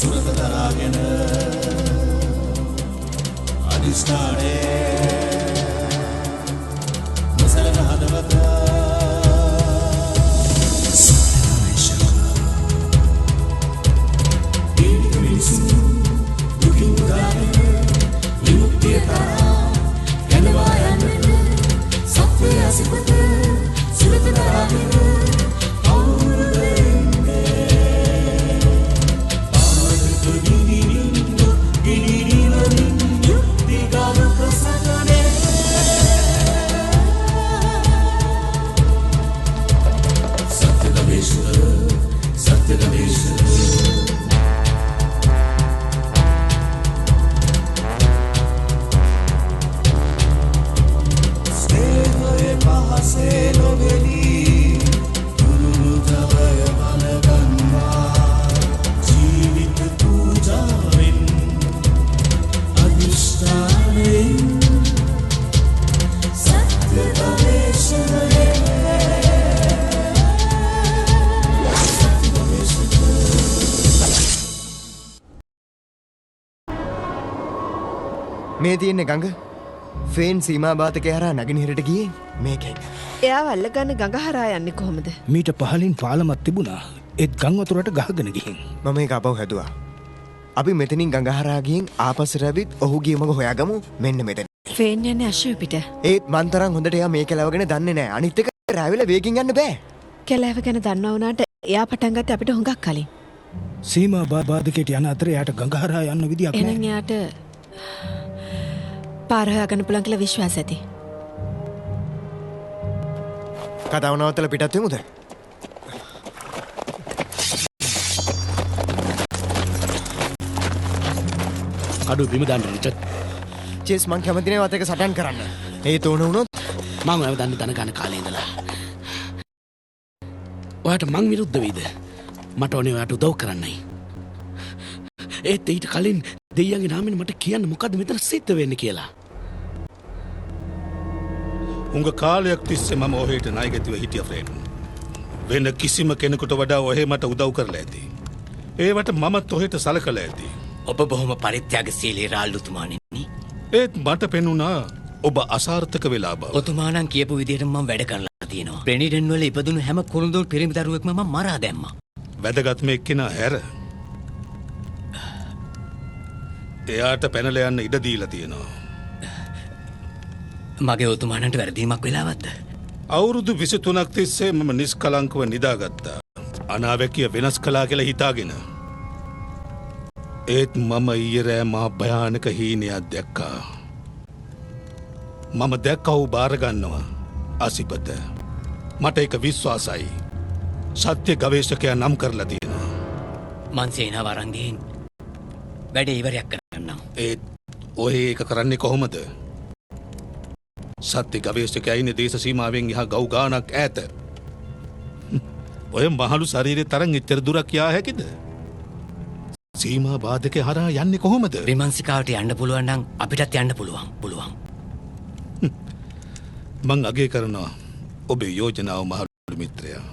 සුරත දරාගෙන අදිස්ථානේ නොසලන හදවත මේ තියෙන්නේ ගඟ ෆේන් සීමා බාතකේ හරහා නැගෙනහිරට ගියේ මේකෙන්. එයා වල්ල ගන්න ගඟ හරහා යන්නේ කොහොමද? මීට පහලින් පාලමක් තිබුණා. ඒත් ගම් වතුරට ගහගෙන ගිහින්. මම ඒක අපව හැදුවා. අපි මෙතනින් ගඟ හරහා ගිහින් ආපස්සට ඇවිත් ඔහුගේ මග හොයාගමු මෙන්න මෙතන. ෆේන් යන්නේ අශෝක පිට. ඒත් මන් තරම් හොඳට එයා මේ කැලවගෙන දන්නේ නැහැ. අනිත් එක රැවිලා වේගින් යන්න බෑ. කැලෑව ගැන දන්නා වුණාට එයා පටන් ගත්තේ අපිට හුඟක් කලින්. සීමා බාධකයට යන අතරේ යාට ගඟ හරහා යන්න විදියක් නැහැ. එහෙනම් යාට පාර හොයාගන්න පුළුවන් කියලා විශ්වාස ඇති. කතාව නවත්තලා පිටත් වෙමුද? කඩු බිම දාන්න රිචඩ්. චේස් මං කැමති නෑ වත් එක සටන් කරන්න. ඒ තෝන වුණොත් මං ඔයාව දන්න තන ගන්න කාලේ ඉඳලා. ඔයාට මං විරුද්ධ වෙයිද? මට ඕනේ ඔයාට උදව් කරන්නයි. ඒත් ඊට කලින් දෙයියන්ගේ නාමයෙන් මට කියන්න මොකද්ද මෙතන සිද්ධ වෙන්නේ කියලා. උංග කාලයක් තිස්සේ මම ඔහෙට ණයගැතිව හිටිය ෆ්‍රෙන්ඩ්. වෙන කිසිම කෙනෙකුට වඩා ඔහෙ මට උදව් කරලා ඇති. ඒවට මමත් ඔහෙට සලකලා ඇති. ඔබ බොහොම පරිත්‍යාගශීලී රාල්ලුතුමාණෙනි. ඒත් මට පෙනුණා ඔබ අසාර්ථක වෙලා බව. ඔතුමා නම් කියපු විදිහට මම වැඩ කරලා තියෙනවා. ප්‍රෙනිඩන් වල ඉපදුණු හැම කුරුඳුල් පිරිමි දරුවෙක්ම මම මරා දැම්මා. වැදගත්ම එක්කෙනා හැර. එයාට පැනලා යන්න ඉඩ දීලා තියෙනවා. මගේ ඔතුමාණන්ට වැරදීමක් වෙලාවත්ද? අවුරුදු 23ක් තිස්සේ මම නිස්කලංකව නිදාගත්තා. අනාවැකිය වෙනස් කළා කියලා හිතාගෙන. ඒත් මම ඊයේ රෑ මහා භයානක හීනයක් දැක්කා. මම දැක්කව බාර ගන්නවා අසිපත. මට ඒක විශ්වාසයි. සත්‍ය ගවේෂකයා නම් කරලා තියෙනවා. මං සේනාව අරන් ගිහින් වැඩේ ඉවරයක් කරන්නම්. ඒත් ඔය ඒක කරන්නේ කොහොමද? සත්‍ය ගවේෂකයා ඉන්නේ දේශ සීමාවෙන් එහා ගව් ගානක් ඈත. ඔය මහලු ශරීරේ තරම් එච්චර දුරක් යා හැකිද? සීමා බාධකේ හරහා යන්නේ කොහොමද? විමර්ශිකාවට යන්න පුළුවන් නම් අපිටත් යන්න පුළුවන්. මං අගය කරනවා ඔබේ යෝජනාව මහලු මිත්‍රයා.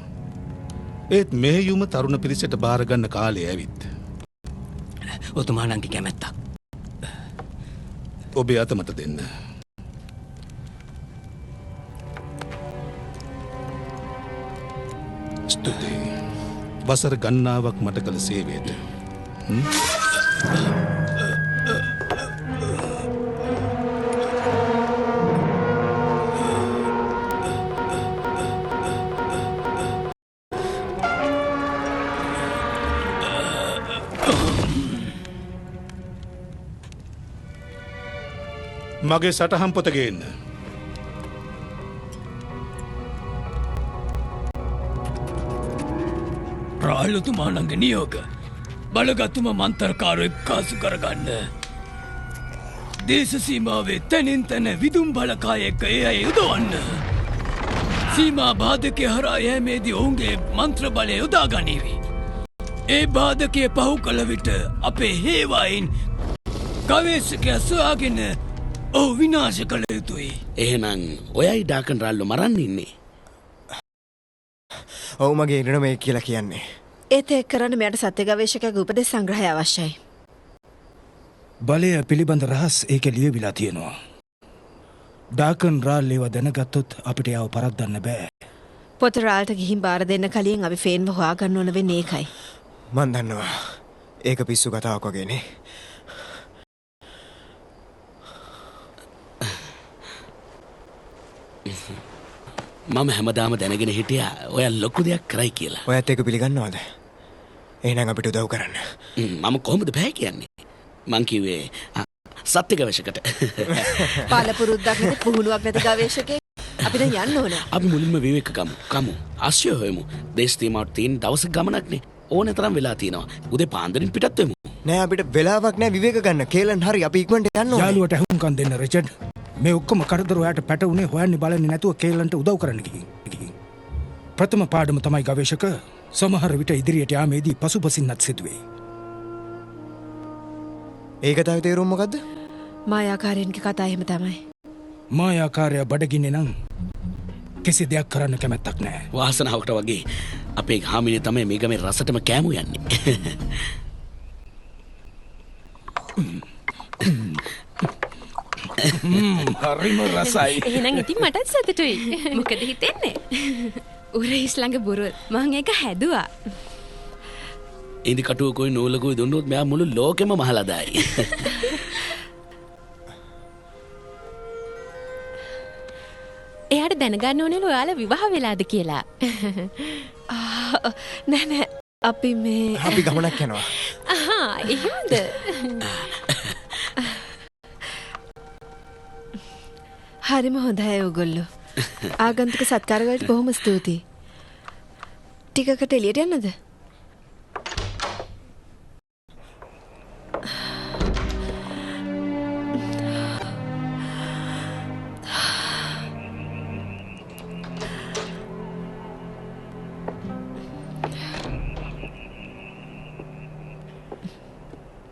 ඒත් මෙහෙයුම තරුණ පිරිසට බාර ගන්න කාලේ ඇවිත්. ඔතුමාණන්ගේ කැමැත්තක්. ඔබේ අත මට දෙන්න. ස්තුතියි. වසර ගණනාවක් මට කළ සේවයට. මගේ සටහන් පොත ගේන්න. රාල්ලුතුමාණන්ගේ නියෝග බලගත්තුම මන්තරකාරෝ එක්කාසු කරගන්න. දේශ සීමාවේ තැනින් තැන විදුම් බලකාය එක්ක ඒ අය යොදවන්න. සීමා බාධකය හරහා යෑමේදී ඔවුන්ගේ මන්ත්‍ර බලය යොදා ගනීවි. ඒ බාධකය පහු කළ විට අපේ හේවායින් ගවේෂකයා සොයාගෙන ඔහු විනාශ කළ යුතුයි. එහෙනම් ඔයයි ඩාකන් රාල්ලෝ මරන්න ඉන්නේ. ඔව් මගේ ඉරණ මේ කියලා කියන්නේ. ඒත් එක් කරන්න මෙයට සත්‍ය ගවේෂකයාගේ උපදෙස් සංග්‍රහය අවශ්‍යයි. බලය පිළිබඳ රහස් ඒක ලියවිලා තියෙනවා. ඩාකන් රාල් ඒව දැනගත්තොත් අපිට යව පරද්දන්න බෑ. පොත රාල්ට ගිහින් බාර දෙන්න කලින් අපි ෆේන්ව හොයාගන්න ඕන වෙන්නේ ඒකයි. මන් දන්නවා. ඒක පිස්සු කතාවක් වගේනේ. මම හැමදාම දැනගෙන හිටියා ඔය ලොකු දෙයක් කරයි කියලා. ඔයත් ඒක පිළිගන්නවද? එහෙනම් අපිට උදව් කරන්න. මම කොහොමද බෑ කියන්නේ? මං කිව්වේ සත්‍ය ගවේෂකට. පාලපුරුද්දක් නැති පුහුණුවක් නැති ගවේෂකයෙක් අපිට යන්න ඕන. අපි මුලින්ම විවේක කමු. ආශ්‍රය හොයමු. දේශ තීමාවට තියෙන දවස් ගමනක්නේ. ඕනේ තරම් වෙලා තියෙනවා. උදේ පාන්දරින් පිටත් වෙමු. නෑ අපිට වෙලාවක් නෑ විවේක ගන්න. කේලන් හරි අපි ඉක්මනට යන්න ඕනේ. යාළුවට ඇහුම්කන් දෙන්න රිචඩ්. මේ ඔක්කොම කරදර ඔයාට පැටවුනේ හොයන්නේ බලන්නේ නැතුව කේලන්ට උදව් කරන්න ගිහින්. ප්‍රථම පාඩම තමයි ගවේෂක සමහර විට ඉදිරියට යාමේදී පසුපසින්නත් සිදුවේ. ඒ කතාවේ තේරුම මොකද්ද? මායාකාරයන්ගේ කතා එහෙම තමයි. මායාකාරය බඩගින්නේ නම් කිසි දෙයක් කරන්න කැමැත්තක් නෑ. වාසනාවකට වගේ අපේ හාමිනේ තමයි මේ ගමේ රසටම කෑමු යන්නේ. හරිම රසයි. එහෙනම් ඉතින් මටත් සතුටුයි. මොකද හිතෙන්නේ? උරහිස් ළඟ බොරුව මං ඒක හැදුවා. ඉන්දි කටුවකුයි නූලකුයි දුන්නොත් මෙයා මුළු ලෝකෙම මහලා දායි. එයාට දැනගන්න ඕනේ ඔයාලා විවාහ වෙලාද කියලා. නෑ අපි මේ අපි ගමනක් යනවා. අහා එහෙමද? හරිම හොඳයි ඔයගොල්ලෝ. ආගන්තුක සත්කාර වලට බොහොම ස්තුතියි. ටිකකට එළියට යන්නද?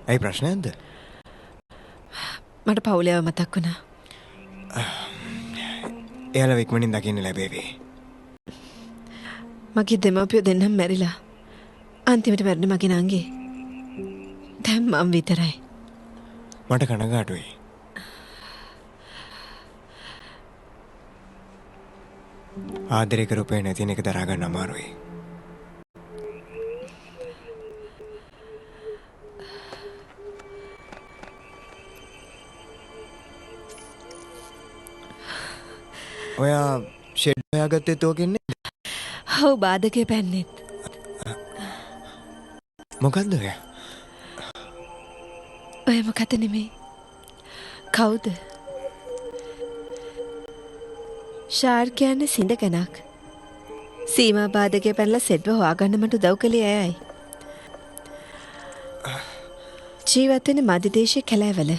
ඇයි ප්‍රශ්නයක්ද? මට පවුලේව මතක් වුණා. එයාලා ඉක්මනින් දකින්න ලැබේවි. මගේ දෙමව්පියෝ දෙන්නම මැරිලා. අන්තිමට මැරුණේ මගේ නංගි. දැන් මම විතරයි. මට කනගාටුයි. ආදරේ කරපේ නැති එක දරා ගන්න අමාරුයි. ඔයා ෂෙඩ් හොයාගත්තෙත් ඕකෙන්නේ? ඔව් බාධකේ පැන්නෙත්. මොකද්ද ඔය? ඔය මොකද නෙමෙයි. කවුද? ෂාර් කියන්නේ සිඳකනක්. සීමා බාධකේ පැනලා සෙඩ්ව හොයාගන්න මට උදව් කළේ ඇයයි. ජීවත් වෙන මධ්‍ය දේශයේ කැලෑවල.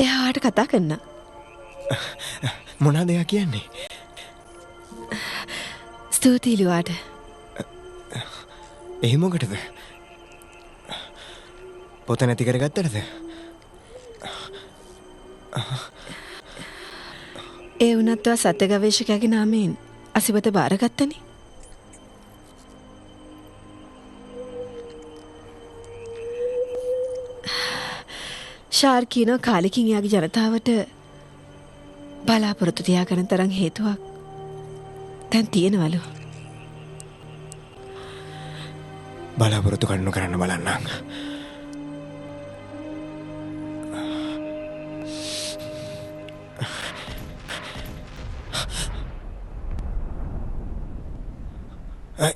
එයාට කතා කරන්න. මොනවද එයා කියන්නේ? ස්තුතියි ලිවාට. එහි මොකටද? පොත නැති කරගත්තටද? ඒ වුණත් ඔයා සත්‍ය ගවේෂකයාගේ නාමයෙන් අසිවත බාරගත්තනේ. ෂාර් කියනවා කාලෙකින් එයාගේ ජනතාවට බලාපොරොත්තු තියාගන්න තරම් හේතුවක් දැන් තියෙනවලු. බලාපොරොත්තු කන්නු කරන්න බලන්නම්.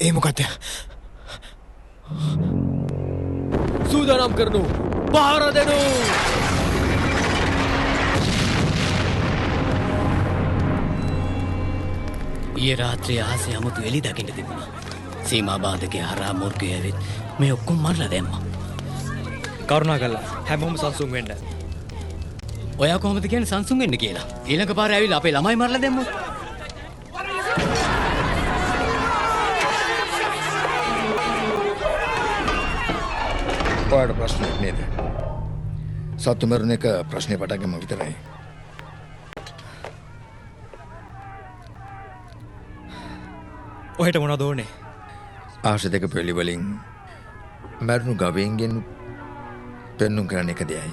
ඒ මොකක්ද? සූදානම් කරනු පහර දෙනු. ඊයේ රාත්‍රියේ ආසේ 아무තු එලි දකින්න තිබුණා. සීමා බාධකේ හරහා මුර්ගය ඇවිත් මේ ඔක්කොම මරලා දැම්මා. කරුණා කළා හැමෝම සංසුන් වෙන්න. ඔයා කොහොමද කියන්නේ සංසුන් වෙන්න කියලා? ඊළඟ පාරේ ඇවිල්ලා අපේ ළමයි මරලා දැම්මොත්? ඔයාට ප්‍රශ්නයක් නේද? සත්තු මරණ එක ප්‍රශ්නේ පටන්ගම විතරයි. ඔහෙට මොනවද ඕනේ? ආශ දෙක පෙළිවලින් මැරුණු ගවයින්ගෙන් පෙන්නුම් කරන එක දෙයයි.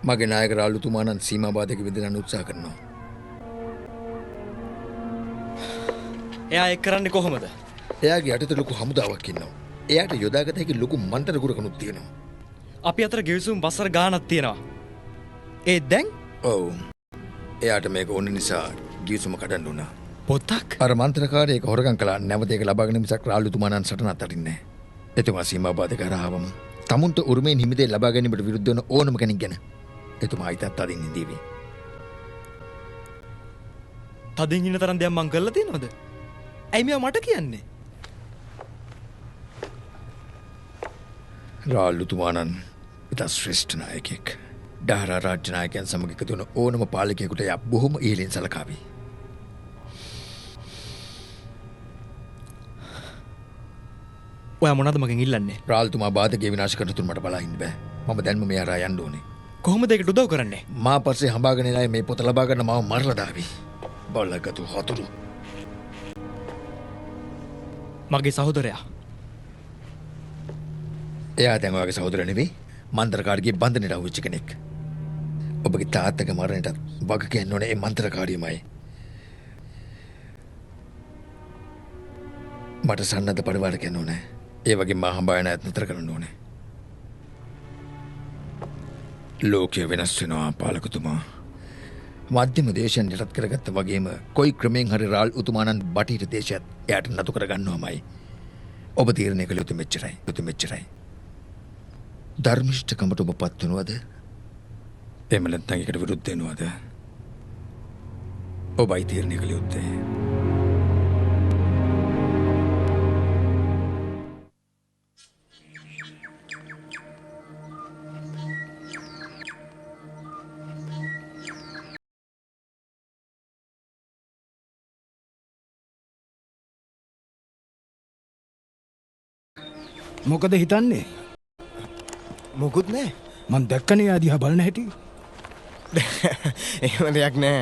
මගේ නායක රාළුතුමාණන් සීමාබාධක විඳින්න උත්සාහ කරනවා. එයා එක් කරන්නේ කොහොමද? එයාගේ යටතේ ලොකු හමුදාවක් ඉන්නවා. එයාට යොදාගත හැකි ලොකු මන්තර ගුරකණුත් තියෙනවා. අපි අතර ගෙවිසුම් වසර ගානක් තියෙනවා. ඒ දැන්? ඔව්. එයාට මේක ඕන නිසා ගිවිසුම කඩන්න උනා. පොත්තක්? අර මන්ත්‍රකාරයෙක් හොරගම් කළා. නැවත ඒක ලබාගෙන මිසක් රාළුතුමාණන් සටනත් අරින්නේ නැහැ. එතුමා සීමාබාධක කරාවම තමුන්ට උරුමයෙන් හිමිදේ ලබා ගැනීමට විරුද්ධ වන ඕනම කෙනෙක් ගැන එතුමා හිතත් අදින් ඉඳීවි. තදින් ඉන්න තරම් දෙයක් මං කරලා තියෙනවද? ඇයි මෙයා මට කියන්නේ? රාළුතුමාණන් ඉතා ශ්‍රේෂ්ඨ නායකයෙක්. ඩහරා රාජ්‍ය නායකයන් සමග එකතු වන ඕනම පාලකයෙකුට එයා බොහොම ඉහළින් සලකාවි. ඔයා මොනවද මගෙන් ඉල්ලන්නේ? රාළුතුමා බාධකේ විනාශ කරන තුරු මට බලා ඉන්න බෑ. මම දැන්ම මෙයා රා යන්න ඕනේ. කොහොමද ඒකට උදව් කරන්නේ? මා පස්සේ හඹාගෙන එලා මේ පොත ලබා ගන්න මාව මරලා දාවි. බලගතු හතුරු. මගේ සහෝදරයා. එයා දැන් ඔයාගේ සහෝදර නෙවෙයි. මන්ත්‍රකාරගේ බන්ධනයට අහුවෙච්ච කෙනෙක්. ඔබගේ තාත්තගේ මරණයට වග කියන්න ඕනේ ඒ මන්ත්‍රකාරියමයි. මට සන්නද්ධ පරිවාර කියන්න ඕනේ. ඒ වගේ මා හඹායන අයත් නතර කරන්න ඕනේ. ලෝකය වෙනස් වෙනවා පාලකතුමා. මධ්‍යම දේශයන් යටත් කරගත්ත වගේම කොයි ක්‍රමයෙන් හරි රාල් උතුමාණන් බටහිර දේශයත් එයාට නතු කරගන්නවමයි. ඔබ තීරණය කළ යුතු මෙච්චරයි. ධර්මිෂ්ඨකමට ඔබ පත් වෙනවද? එහෙම නැත්නම් ඒකට විරුද්ධ වෙනවද? ඔබයි තීරණය කළ යුත්තේ. මොකද හිතන්නේ? මොකුත් නෑ. මං දැක්කනේ ආදිහා බලන හැටි. එහෙම දෙයක් නෑ.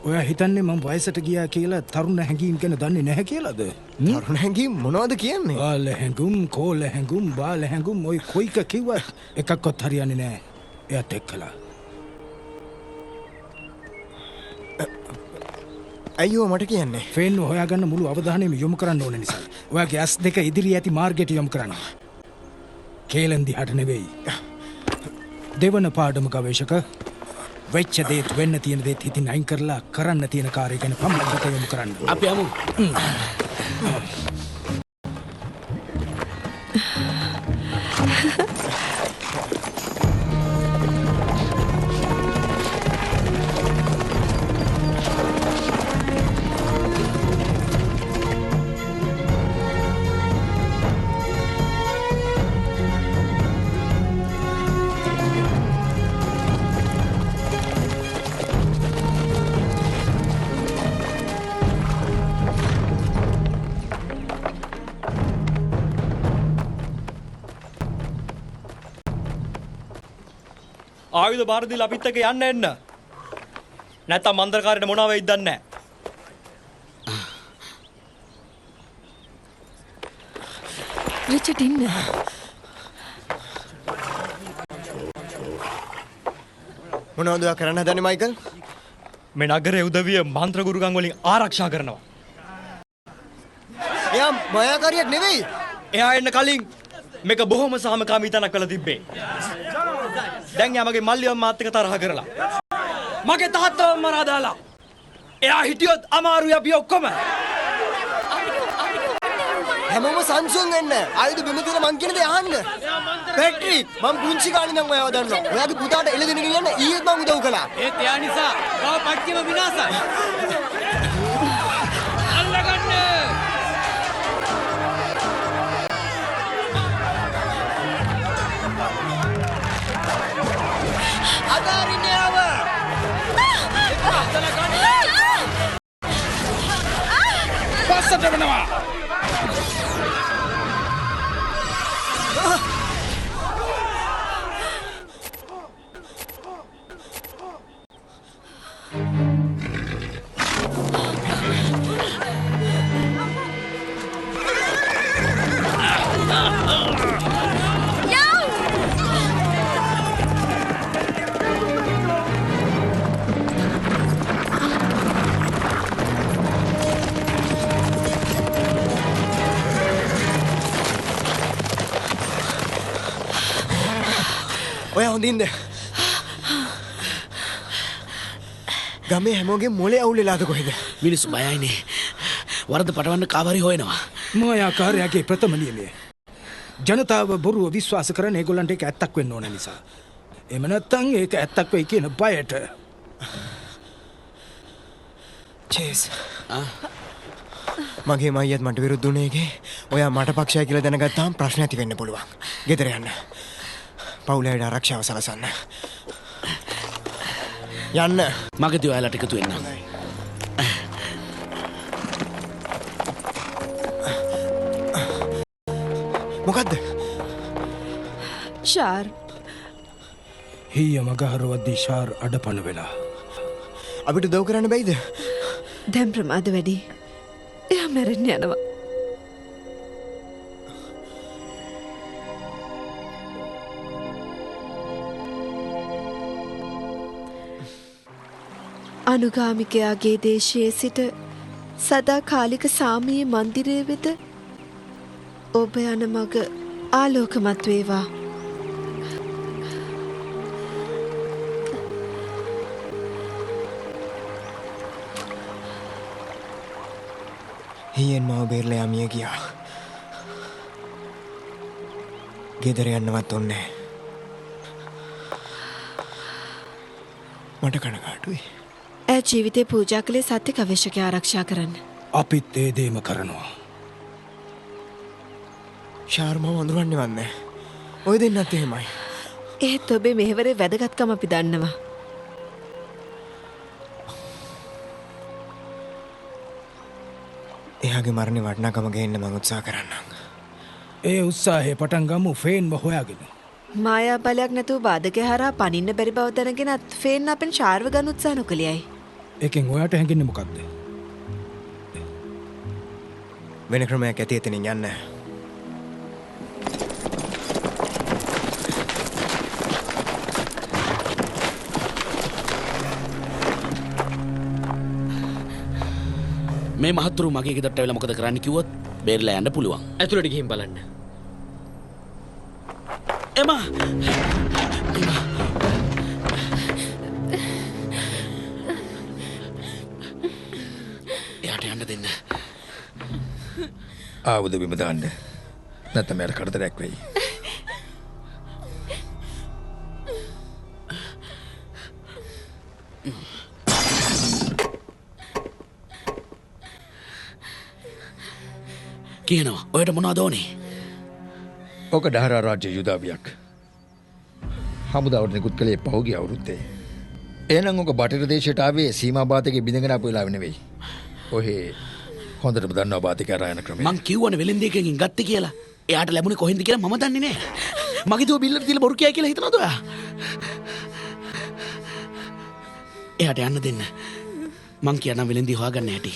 ඔයා හිතන්නේ මං වයසට ගියා කියලා තරුණ හැඟීම් ගැන දන්නේ නැහැ කියලාද? තරුණ හැඟීම් මොනවද කියන්නේ? බාල හැඟුම්, කෝල හැඟුම්, බාල හැඟුම් ඔය කොයික කිව්වත් එකක්වත් හරියන්නේ නැහැ. එයාත් එක්කලා. අයියෝ මට කියන්නේ. ෆේන් හොයාගන්න මුළු අවධානයම යොමු කරන්න ඕන නිසා. ඔයාගේ ඇස් දෙක ඉදිරියේ ඇති මාර්ගයට යොමු කරන්න. කේලන් දිහාට නෙවෙයි. දෙවන පාඩම ගවේෂක වෙච්ච දේත් වෙන්න තියෙන දේත් හිතින් අයින් කරලා කරන්න තියෙන කාර්යය ගැන පමණක් යොමු කරන්න. අපි යමු. ආයුධ බාර දීලා අපිත් එක්ක යන්න එන්න. නැත්තම් මන්ත්‍රකාරයට මොනවා වෙයිද දන්නේ නැහැ. රිචඩ් ඉන්න. මොනවද ඔයා කරන්න හදන්නේ මයිකල්? මේ නගරයේ උදවිය මන්ත්‍ර ගුරුකම් වලින් ආරක්ෂා කරනවා. එයා මායාකාරියක් නෙවෙයි. එයා එන්න කලින් මේක බොහොම සාමකාමී තැනක් කරලා තිබ්බේ. දැන් යා මගේ මල්ලියම් මාත් එක්ක තරහ කරලා. මගේ තාත්තව මරා දාලා. එයා හිටියොත් අමාරුයි අපි ඔක්කොම. හැමෝම සංසුන් වෙන්න. ආයුධ බිම තියලා මං කියන දේ අහන්න. පැට්‍රික් මං පුංචි කාලේ ඉඳන් ඔයාව දන්නවා. ඔයාගේ පුතාට එළදෙන ගෙනියන්න ඊයේත් මං උදව් කළා. ඒත් එයා නිසා ගාව පට්ටියම විනාශයි. අල්ලගන්න. අදාරින්නේව. පස්සට වෙනවා. හොඳින්ද? ගමේ හැමෝගේ මොලේ අවුල් වෙලාද කොහෙද? මිනිස්සු බයයිනේ. වරද පටවන්න කාවරි හොයනවා. මායාකාරයාගේ ප්‍රථම නියමය. ජනතාව බොරුව විශ්වාස කරන ඒගොල්ලන්ට ඒක ඇත්තක් වෙන්න ඕන නිසා. එහෙම නැත්නම් ඒක ඇත්තක් වෙයි කියන බයට. චේස්. මගේ මයියත් මට විරුද්ධ වුණේ ඒකේ. ඔයා මට පක්ෂය කියලා දැනගත්තාම ප්‍රශ්න ඇති වෙන්න පුළුවන්. ගෙදර යන්න. පවුලේ ආරක්ෂාව සලසන්න. යන්න. මගදී ඔයාලට එකතු වෙන්න. මොකද්ද? ෂාර් හීය මගහරවද්දී ෂාර් අඩපණ වෙලා. අපිට දව් කරන්න බැයිද? දැන් ප්‍රමාද වැඩි. එයා මැරෙන්න යනවා. අනුගාමිකයාගේ දේශයේ සිට සදාකාලික සාමයේ මන්දිරය වෙත ඔබ යන මග ආලෝකමත් වේවා. හීයෙන් මාව බේරලා යමිය ගියා. ගෙදර යන්නවත් ඔන්නේ. මට කනගාටුයි. ඇය ජීවිතේ පූජා කළේ සත්‍ය ගවේෂකයා ආරක්ෂා කරන්න. අපිත් ඒ දේම කරනවා. ශාර්මාව අඳුරන්නේ වන්නේ. ඔය දෙන්නත් එහෙමයි. ඒත් ඔබේ මෙහෙවරේ වැදගත්කම අපි දන්නවා. එයාගේ මරණේ වටිනාකම ගේන්න මම උත්සාහ කරන්නම්. ඒ උත්සාහය පටන් ගමු ෆේන්ව හොයාගෙන. මායා බලයක් නැතුව බාධකය හරහා පනින්න බැරි බව දැනගෙනත් ෆේන් අපෙන් ශාර්ව ගන්න උත්සාහ නොකළයයි. ඒකෙන් ඔයාට හැඟෙන්නේ මොකද්ද? වෙන ක්‍රමයක් ඇති එතනින් යන්න. මේ මහත්තුරු මගේ ගෙදරට ඇවිල්ලා මොකද කරන්න කිව්වොත් බේරලා යන්න පුළුවන්. ඇතුළට ගිහින් බලන්න. එමා එයාට යන්න දෙන්න. ආවුද බිම දාන්න. නැත්නම් මට කරදරයක් වෙයි. කියනවා ඔයට මොනවද ඕනේ? ඕක ඩහරා රාජ්‍ය යුදාවියක්. හමුදාවට නිකුත් කළේ පහුගිය අවුරුද්දේ. එහෙනම් ඕක බටහිර දේශයට ආවේ සීමා බාධකේ බිඳගෙන ආපු වෙලාවෙ නෙවෙයි. ඔහේ හොඳටම දන්නවා බාධක ආරයන ක්‍රමය. මං කිව්වනේ වෙලෙන්දේකෙන් ගත්තේ කියලා. එයාට ලැබුණේ කොහෙන්ද කියලා මම දන්නේ නෑ. මගේ දුව බිල්ලට දීලා බොරු කියයි කියලා හිතනවද ඔයා? එයාට යන්න දෙන්න. මං කියනවා වෙලෙන්දී හොයාගන්න හැටි.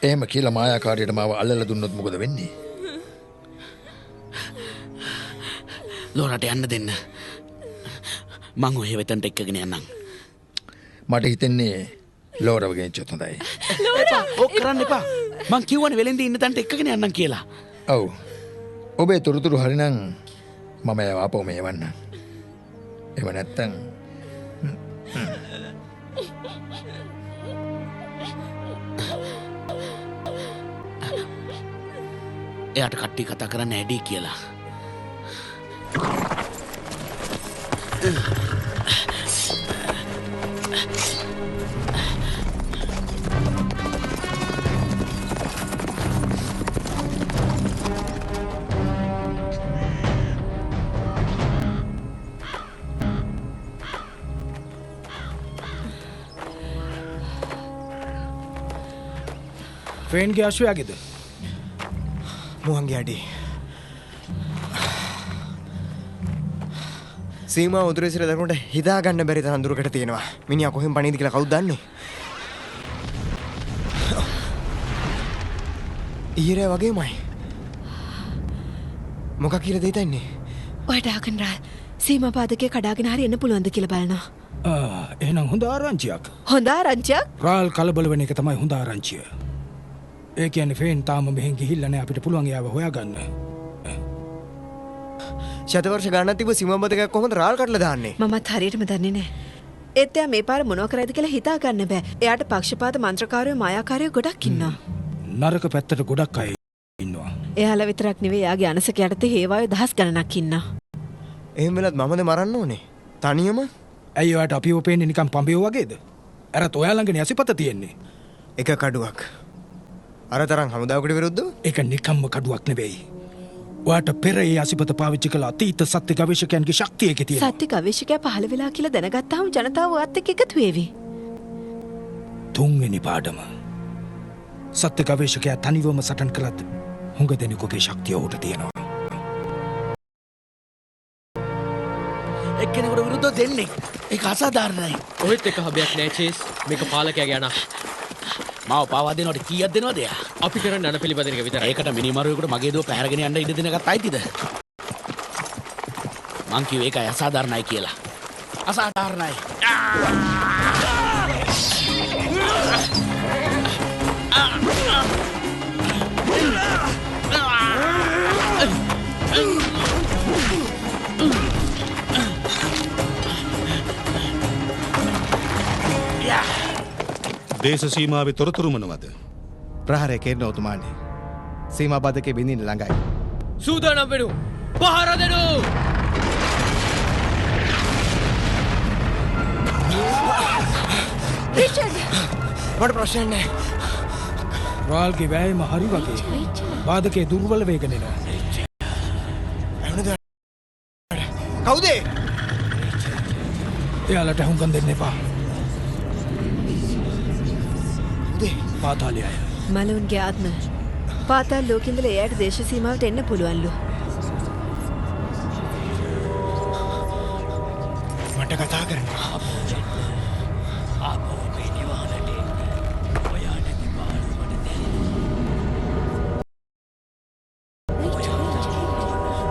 එහෙම කියලා මායාකාරයට මාව අල්ලලා දුන්නොත් මොකද වෙන්නේ? ලෝරට යන්න දෙන්න. මං ඔය වෙතන්ට එක්කගෙන යන්නම්. මට හිතෙන්නේ ලෝරව ගෙනිච්චොත් හොඳයි. එපා ඕක කරන්න එපා. මං කිව්වනේ වෙලෙන්දී ඉන්න තැනට එක්කගෙන යන්නම් කියලා. ඔව්. ඔබේ තොරතුරු හරිනම් මම එයාව ආපහු මේවන්න. එහෙම නැත්තම් එයාට කට්ටිය කතා කරන්න ඇඩී කියලා. ෆේන්ගේ අශ්වයාගේද? මුවන්ගේ අඩේ. සීමා උතුරේ දකුණට හිතා ගන්න බැරි තරම් දුරකට තියෙනවා. මිනිහා කොහෙන් පණීද කියලා කවුද දන්නේ? ඊරේ වගේමයි. මොකක් කියලා දෙයිද ඉන්නේ? ඔය ඩාකන්රාල් සීමා පාදකේ කඩාගෙන හරි එන්න පුළුවන්ද කියලා බලනවා. එහෙනම් හොඳ ආරංචියක්. හොඳ ආරංචියක්? රාල් කලබල වෙන එක තමයි හොඳ ආරංචිය. ඒ කියන්නේ ෆේන් තාම මෙහෙන් ගිහිල්ලා නැහැ අපිට පුළුවන් එයාව හොයාගන්න. ශතවර්ෂ ගණන් තිබ්බ සීමාබද්ධකයක් කොහොමද රාල් කඩලා දාන්නේ? මමත් හරියටම දන්නේ නැහැ. ඒත් එයා මේ පාර මොනව කරයිද කියලා හිතා ගන්න බෑ. එයාට පක්ෂපාත මන්ත්‍රකාරයෝ මායාකාරයෝ ගොඩක් ඉන්නවා. නරක පැත්තට ගොඩක් අය ඉන්නවා. එයාලා විතරක් නෙවෙයි එයාගේ අනසක යටතේ හේවායෝ දහස් ගණනක් ඉන්නවා. එහෙම වෙලත් මමද මරන්න ඕනේ. තනියම? ඇයි ඔයාට අපිව පේන්නේ නිකන් පඹයෝ වගේද? අරත් ඔයා ළඟනේ අසිපත තියෙන්නේ. එක කඩුවක්. අර තරම් හමුදාවකට විරුද්ධව? ඒක නිකම්ම කඩුවක් නෙවෙයි. ඔයාට පෙර ඒ අසිපත පාවිච්චි කළ අතීත සත්‍ය ගවේෂකයන්ගේ ශක්තිය ඒකේ තියෙනවා. සත්‍ය ගවේෂකයා පහළ වෙලා කියලා දැනගත්තාම ජනතාව ඔයත් එක්ක එකතු වෙවි. තුන්වෙනි පාඩම. සත්‍ය ගවේෂකයා තනිවම සටන් කළත් හුඟ දෙනෙකුගේ ශක්තිය ඔහුට තියෙනවා. එක්කෙනෙකුට විරුද්ධව දෙන්නේ. ඒක අසාධාරණයි. ඔහෙත් එක හබයක් නෑ චේස්. මේක පාලකයාගේ අණ. මාව පාවා දෙනවට කීයක් දෙනවද එයා? අපි කරන්න අණ පිළිබඳ එක විතරයි. ඒකට මිනිමරුවෙකුට මගේ දුව පැහැරගෙන යන්න ඉඩ දෙනකත් අයිතිද? මං කිව්වේ ඒකයි අසාධාරණයි කියලා. අසාධාරණයි. දේශ සීමාවේ තොරතුරු මොනවද? ප්‍රහාරය කෙරෙන ඔතුමානේ. සීමා බදකේ බින්දින්න ළඟයි. සූදානම් වෙනු. පහර දෙනු. රිචඩ් මට ප්‍රශ්න නැහැ. රාල්ගේ වෑයම හරි වගේ. බාධකේ දුර්වල වේගන එනවා. කවුද? එයාලට හුඟන් දෙන්න එපා. පාතාලය අය. මලවුන්ගේ ආත්ම පාතාල ලෝකෙ ඉඳලා එයාට දේශ සීමාවට එන්න පුළුවන්ලු. මට කතා කරන්න.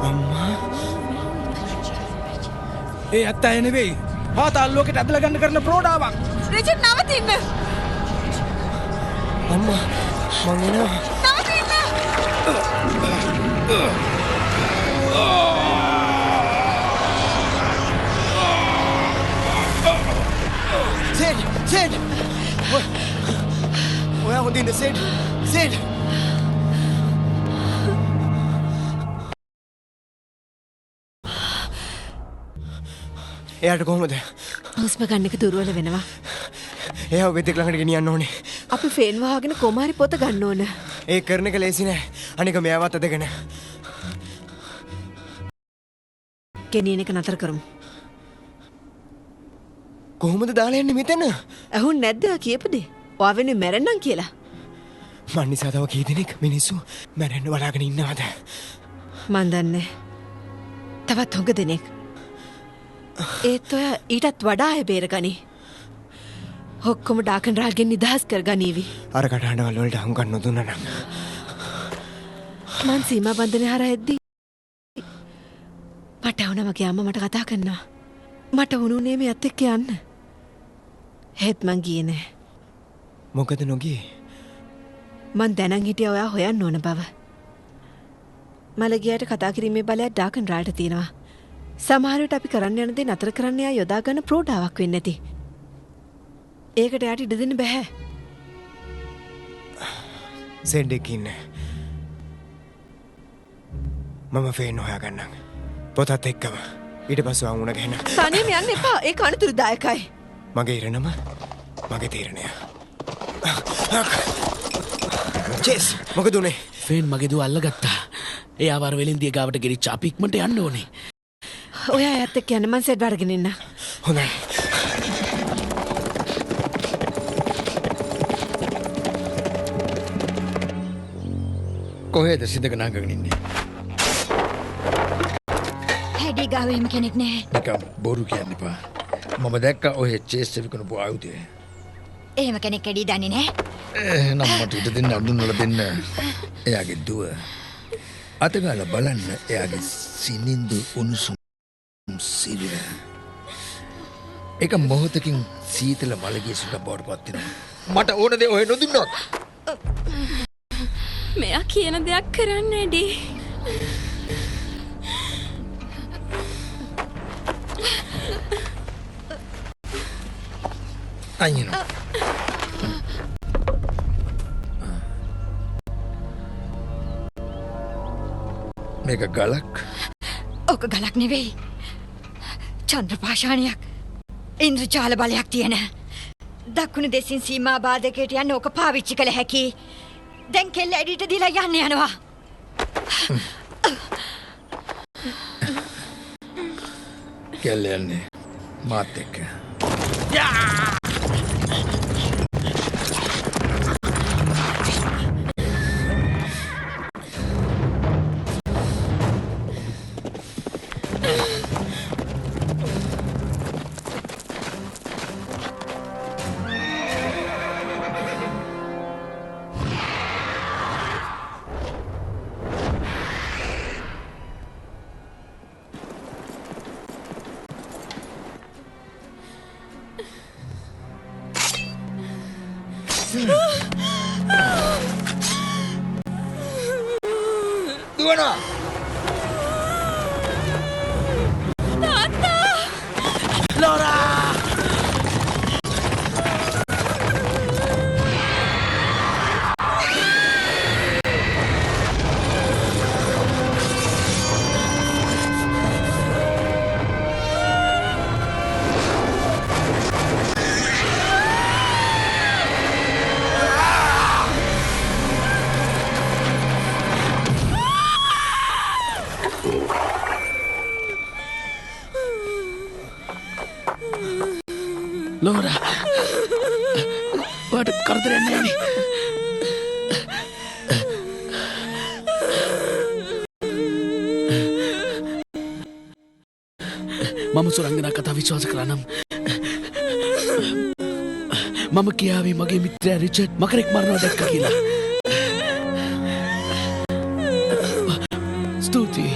අම්මා. ඒ ඇත්ත අය නෙවෙයි. පාතාල ලෝකෙට ඇදලා ගන්න කරන ප්‍රෝඩාවක්. රිචඩ් නවතින්න. අම්මා මං එනවා. සෙඩ් ඔයා හොඳින්ද සෙඩ් එයාට කොහොමද? හුස්ම ගන්න එක දුර්වල වෙනවා. එයාව වෙදෙක් ළඟට ගෙනියන්න ඕනේ. අපි ෆේන් වහගෙන කොමාරි පොත ගන්න ඕන. ඒ කරන එක ලේසි නෑ. අනික මෙයාවත් අදගෙන. ගෙනියන එක නතර කරමු. කොහොමද දාලා යන්නේ මෙතන? ඇහුන් නැද්ද කියපදේ? ඔයා වෙන්නේ මැරෙන්නම් කියලා. මන් නිසා තව කී දෙනෙක් මිනිස්සු මැරෙන්න බලාගෙන ඉන්නවද? මන් දන්නේ. තවත් හොඟ දෙනෙක්. ඒත් ඔය ඊටත් වඩා අය බේරගනි. ඔක්කොම ඩාකන් රාල්ගෙන් නිදහස් කරගනීවි. අර කටහඬවල් වලට හුඟක් නොදුන්නා නම් මං සීමා බන්ධනය හරහා එද්දී මට වුණා මගේ අම්මා මට කතා කරනවා. මට වුණුනේ මෙයත් එක්ක යන්න. හෙත් මං ගියේ නෑ. මොකද නොගියේ? මං දැනන් හිටියා ඔයා හොයන්න ඕන බව. මලගියට කතා කිරීමේ බලයක් ඩාකන් රාල්ට තියෙනවා. සමහර විට අපි කරන්න යන දේ නතර කරන්න යා යොදා ගන්න ප්‍රෝඩාවක් වෙන්නේ නැති. ඒකට යාට ඉඩ දෙන්න බෑ. සෙඩ් එකේ ඉන්න. මම ෆේන් හොයාගන්නම්. පොතත් එක්කම. ඊට පස්සේ වුණ ගහන. තනියම යන්න එපා. ඒක අනතුරුදායකයි. මගේ ඉරණම මගේ තීරණය. චේස් මොකද උනේ? ෆේන් මගේ දුව අල්ලගත්තා. එයා වර වෙලින්දිය ගාවට ගෙරිච්ච අපි ඉක්මනට යන්න ඕනේ. ඔයා ඇත්ත කියන්න මං සෙඩ් වරගෙන ඉන්න. හොඳයි. කොහෙද සිදක නංගගෙන ඉන්නේ? හැඩි ගාවෙම කෙනෙක් නෑ. නිකම් බොරු කියන්න එපා. මම දැක්කා ඔය චේස් විකුණපු ආයුධය. එහෙම කෙනෙක් ඇඩි දන්නේ නෑ. එහෙනම් මට ඉඩ දෙන්න අඳුන්වලා දෙන්න. එයාගේ දුව. අතගාලා බලන්න එයාගේ සිනින්දු උණුසුම් සිරුර. එක මොහොතකින් සීතල මලගේ සුට බවට පත් වෙනවා. මට ඕන දේ ඔය නොදුන්නොත්. මෙයා කියන දෙයක් කරන්න ඇඩි. අයියනවා. මේක ගලක්? ඕක ගලක් නෙවෙයි. චන්ද්‍රපාෂාණයක්. ඉන්ද්‍රජාල බලයක් තියෙන. දකුණු දෙසින් සීමා බාධකයට යන්න ඕක පාවිච්චි කළ හැකි. දැන් කෙල්ල ඇඩිට දීලා යන්න යනවා. කෙල්ල යන්නේ මාත් එක්ක. දුවනවා. ලෝරා! ලෝරා! ඔයාට කරදරයක් නෑනේ. මම සුරංගනා කතා විශ්වාස කළා නම් මම කියාවේ මගේ මිත්‍රයා රිචඩ් මකරෙක් මරනවා දැක්ක කියලා. ස්තුතියි.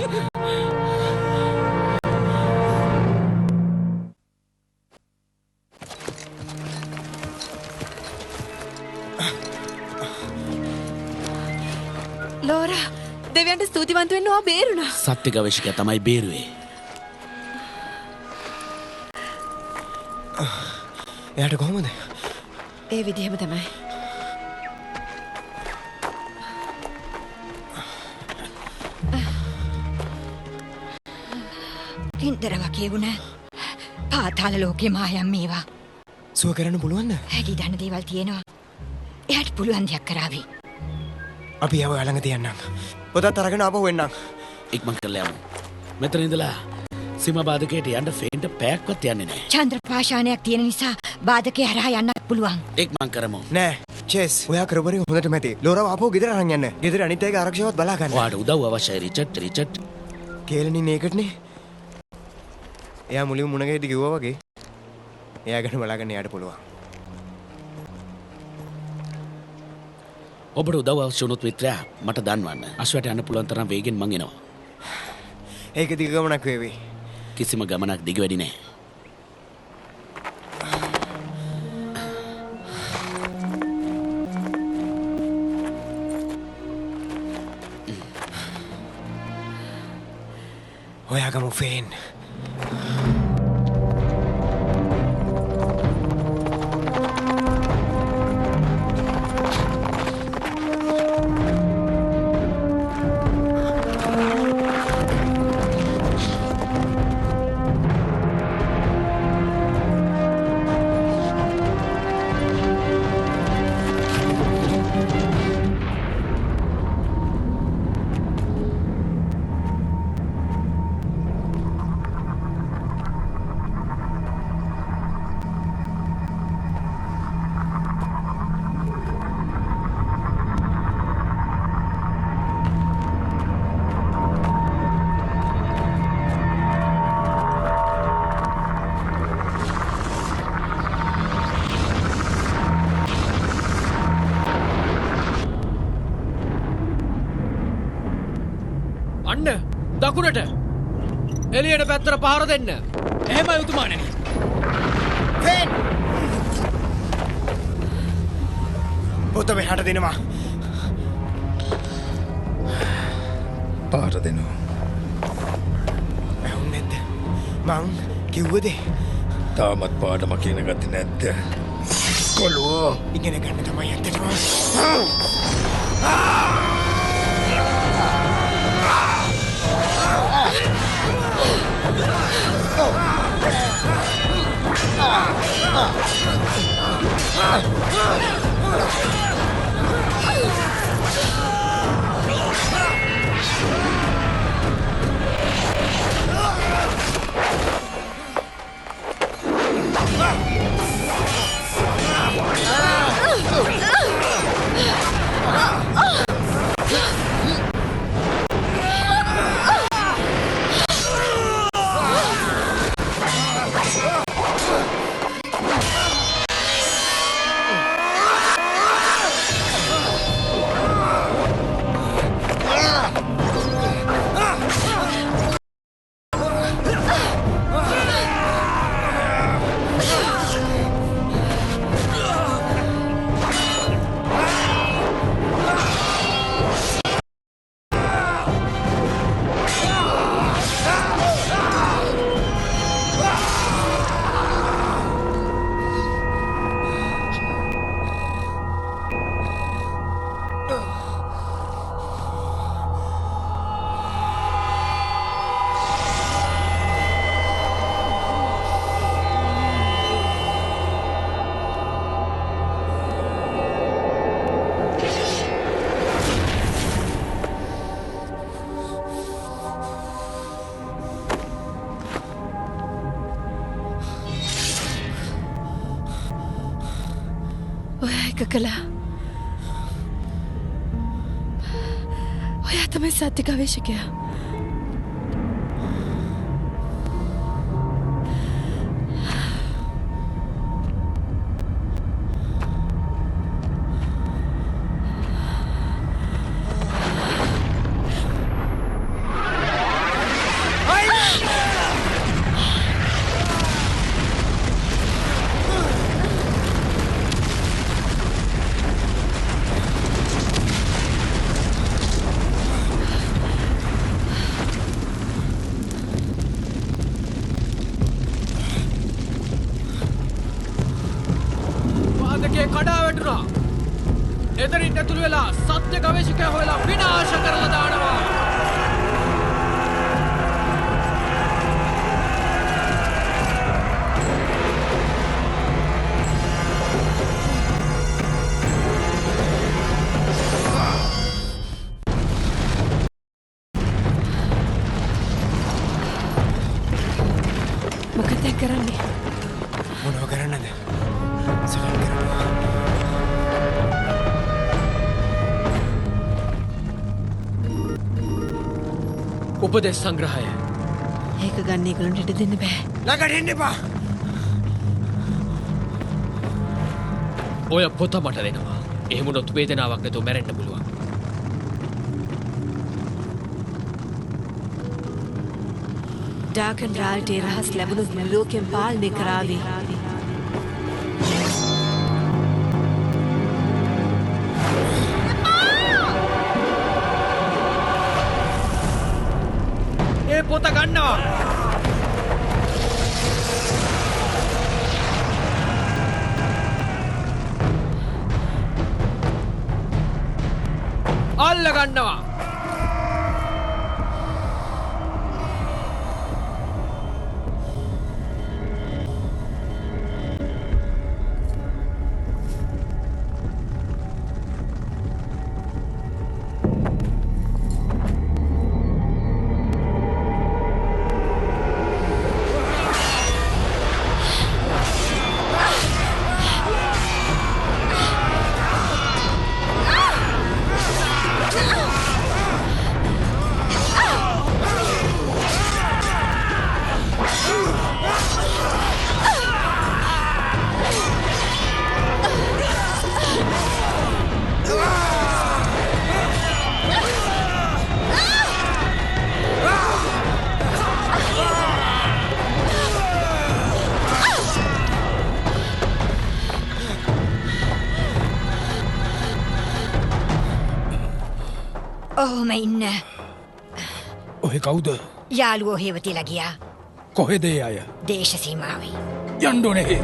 ලෝරා දෙවියන්ට ස්තුතිවන්ත වෙන්න ඔයා බේරුණා. සත්‍ය ගවේෂකයා තමයි බේරුවේ. එයාට කොහොමද? ඒ විදිහම තමයි. ඉන්දර වගේ වුණ පාතාල ලෝකේ මායම් මේවා. සුව කරන්න පුළුවන්ද? හැකි දන්න දේවල් තියෙනවා. එයාට පුළුවන් දෙයක් කරાવી. අපි යව ළඟ තියන්නම්. පොතත් අරගෙන ආපහු එන්නම්. ඉක්මන් කරලා යමු. මෙතන ඉඳලා සීමා බාධකයට යන්න ෆේන්ට පැයක්වත් යන්නේ නැහැ. චන්ද්‍රපාෂාණයක් තියෙන නිසා බාධකේ හරහා යන්න පුළුවන්. ඉක්මන් කරමු. නෑ. චෙස්. ඔයා කරපරේ හොඳට මැති. ලෝරාව ආපහු ගෙදර අරන් යන්න. ගෙදර අනිත් අයගේ ආරක්ෂාවත් බලා ගන්න. ඔයාට උදව් අවශ්‍යයි රිචඩ්. කේලණින් ඒකටනේ. එයා මුලින්ම මුණ ගැහිදි කිව්වා වගේ. එයා ගැන බලාගන්න එයාට පුළුවන්. ඔබට උදව් අවශ්‍ය වුණොත් මිත්‍රයා මට දන්වන්න. අශ්වයට යන්න පුළුවන් තරම් වේගෙන් මං එනවා. ඒක දිග ගමනක් වේවි. කිසිම ගමනක් දිග වැඩි නෑ. ඔයාගමු ෆේන්. අන්න දකුණට එළියට පැත්තට පහර දෙන්න. එහෙමයි උතුමාණනි. ෆේන්! පොත මෙහාට දෙනවා. පාර දෙනවා. ඇහුන්නේ නැද්ද? මං කිව්වද? තාමත් පාඩම කියන ගත්තේ නැද්ද? කොළුවෝ ඉගෙන ගන්න තමයි ඇත්තටම. කළා. ඔයා තමයි සත්‍ය ගවේෂකයා. එතරින් ඇතුළු වෙලා සත්‍ය ගවේෂකයා හොයලා විනාශ කරලා දානවා. මොකද කරන්නේ? මොනව කරන්නද? සලන් කරනවා. උපදෙස් සංග්‍රහය. ඒක ගන්න ඒගොල්ලන්ට ඉඩ දෙන්න බෑ. ළඟට එන්න එපා. ඔය පොත මට දෙනවා. එහෙම වුණොත් වේදනාවක් නැතුව මැරෙන්න පුළුවන්. ඩාකන් රාල්ටේ රහස් ලැබුණු ලෝකෙන් පාලනය කරාවි. ඒ පොත ගන්නවා. අල්ල ගන්නවා. ඔහොම ඉන්න. ඔහෙ කවුද? යාළුවෝ හේවතිලා ගියා. කොහෙද ඒ අය? දේශ සීමාවේ. යන්න ඕනේ.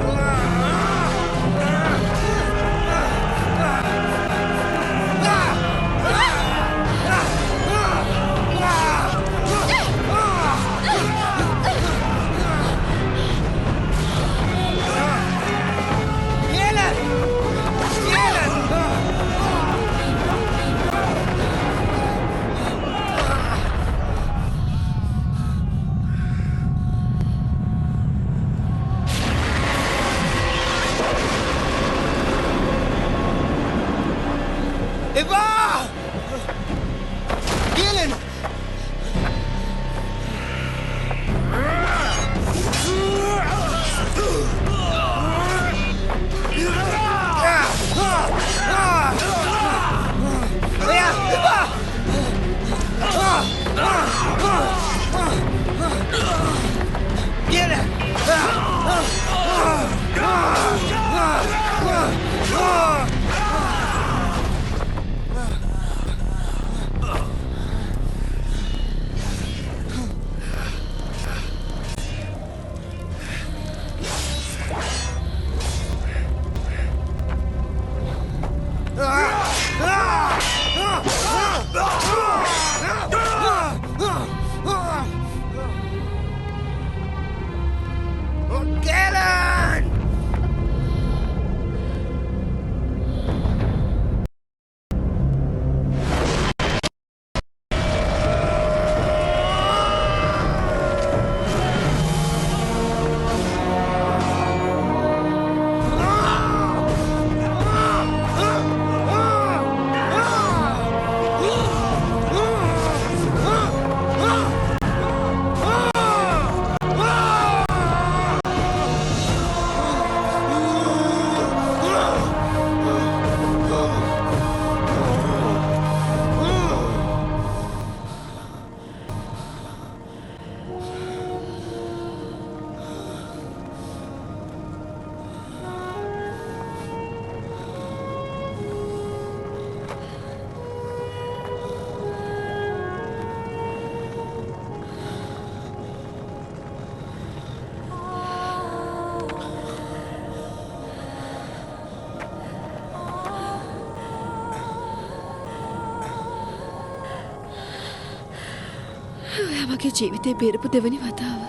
ඔයා මගේ ජීවිතේ බේරපු දෙවනි වතාව.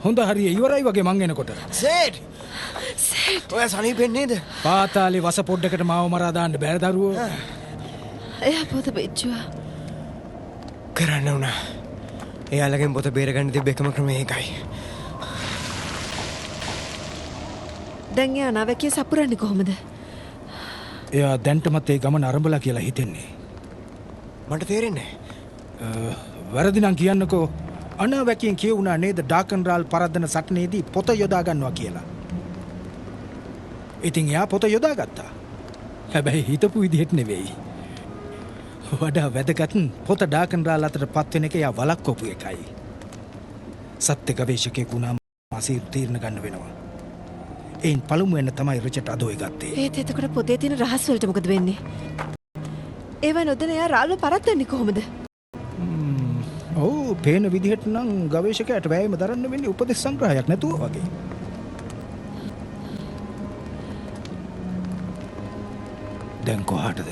හොඳ හරිය ඉවරයි වගේ මං එනකොට. සේට් ඔයා සනීපෙන් නේද? පාතාලේ වස පොඩ්ඩකට මාව මරා දාන්න බෑ දරුවෝ. එයා පොත බෙච්චුවා. කරන්න වුණා. එයාලගෙන් පොත බේරගන්න තිබ්බ එකම ක්‍රමය ඒකයි. දැන් එයා නවකේ සපුරන්නේ කොහොමද? එයා දැන්ටමත් ඒ ගමන අරඹලා කියලා හිතෙන්නේ. මට තේරෙන්නේ වැරදි නම් කියන්නකෝ. අනාවැකියෙන් කියවුණා නේද ඩාකන්රාල් පරද්දන සටනේදී පොත යොදා ගන්නවා කියලා. ඉතින් එයා පොත යොදා ගත්තා. හැබැයි හිතපු විදිහට නෙවෙයි. වඩා වැදගත් පොත ඩාකන්රාල් අතට පත් වෙන එක එයා වළක්වපු එකයි. සත්‍ය ගවේෂකයෙකු වුණාම අසීරු තීරණ ගන්න වෙනවා. එයින් පළමුවෙන් තමයි රිචඩ් අදෝයි ගත්තේ. ඒත් එතකොට පොතේ තියෙන රහස් වලට මොකද වෙන්නේ? ඒව නොදැන එයා රාල්ව පරද්දන්නේ කොහොමද? ඔව් පේන විදිහට නම් ගවේෂකයාට වැයම දරන්න වෙන්නේ උපදෙස් සංග්‍රහයක් නැතුව වගේ. දැන් කොහාටද?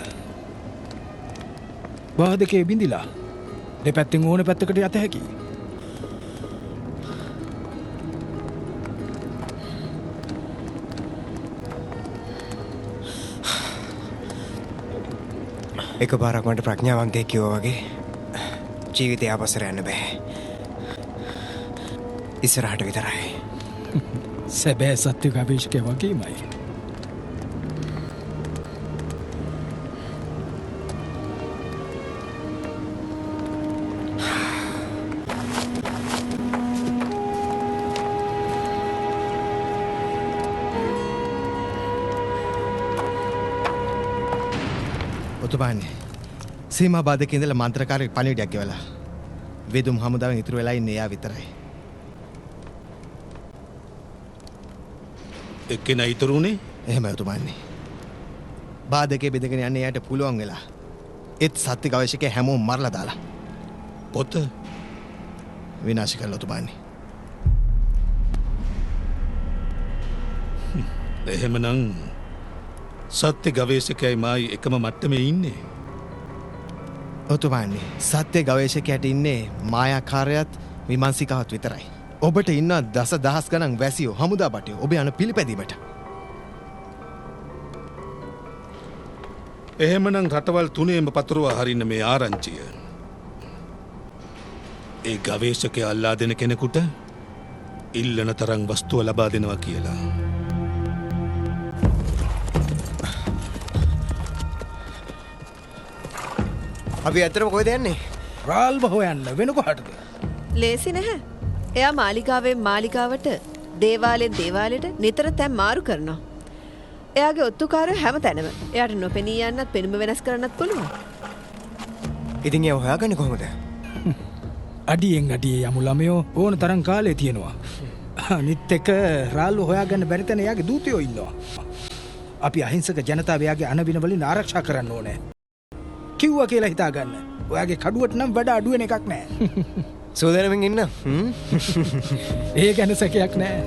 වාදකේ බිඳිලා දෙපැත්තෙන් ඕන පැත්තකට යත හැකියි. එකපාරක් මට ප්‍රඥාවන්තයෙක් කිව්වා වගේ ජීවිතය අපසර යන්න බෑ. ඉස්සරහට විතරයි. සැබෑ සත්‍ය ගවේෂකයා වගේමයි. ඔතුමාන්නේ සීමා බාධකේ ඉඳලා මන්ත්‍රකාරයෙක් පණිවිඩයක් ගෙවලා වෙදුම් හමුදාවෙන් ඉතුරු වෙලා ඉන්නේ එයා විතරයි. එක්කෙනා ඉතුරුනේ? එහෙමයි ඔතුමාන්නේ. බාධකේ බෙදගෙන යන්නේ එයාට පුළුවන් වෙලා. ඒත් සත්‍ය ගවේෂකයා හැමෝම මරලා දාලා. පොත විනාශ කළා ඔතුමාන්නේ. එහෙමනම් සත්‍ය ගවේෂකයයි මායි එකම මට්ටමේ ඉන්නේ. ඔතුමාන්නේ සත්‍ය ගවේෂකයාට ඉන්නේ මායාකාරයත් විමර්ශිකාවත් විතරයි. ඔබට ඉන්න දසදහස් ගණන් වැසියෝ හමුදා බටයෝ ඔබ යන පිළිපැදීමට. එහෙමනම් රටවල් තුනේම පතුරවා හරින්න මේ ආරංචිය. ඒ ගවේෂකයා අල්ලා දෙන කෙනෙකුට ඉල්ලන තරම් වස්තුව ලබා දෙනවා කියලා. අපි ඇත්තටම කොහෙද යන්නේ? රාල්ව හොයන්න වෙන කොහටද? ලේසි නැහැ. එයා මාලිගාවෙන් මාලිගාවට දේවාලෙන් දේවාලෙට නිතර තැන් මාරු කරනවා. එයාගේ ඔත්තුකාරයෝ හැම තැනම. එයාට නොපෙනී යන්නත් පෙනුම වෙනස් කරන්නත් පුළුවන්. ඉතින් එයා හොයාගන්නේ කොහොමද? අඩියෙන් අඩියේ යමු ළමයෝ ඕන තරම් කාලේ තියෙනවා. අනිත් එක රාල්ව හොයාගන්න බැරි තැන එයාගේ දූතයෝ ඉන්නවා. අපි අහිංසක ජනතාව එයාගේ අනබින වලින් ආරක්ෂා කරන්න ඕනේ. කිව්වා කියලා හිතාගන්න. ඔයාගේ කඩුවට නම් වැඩ අඩුවෙන එකක් නෑ. සෝදනමින් ඉන්න. ඒ ගැන සැකයක් නෑ.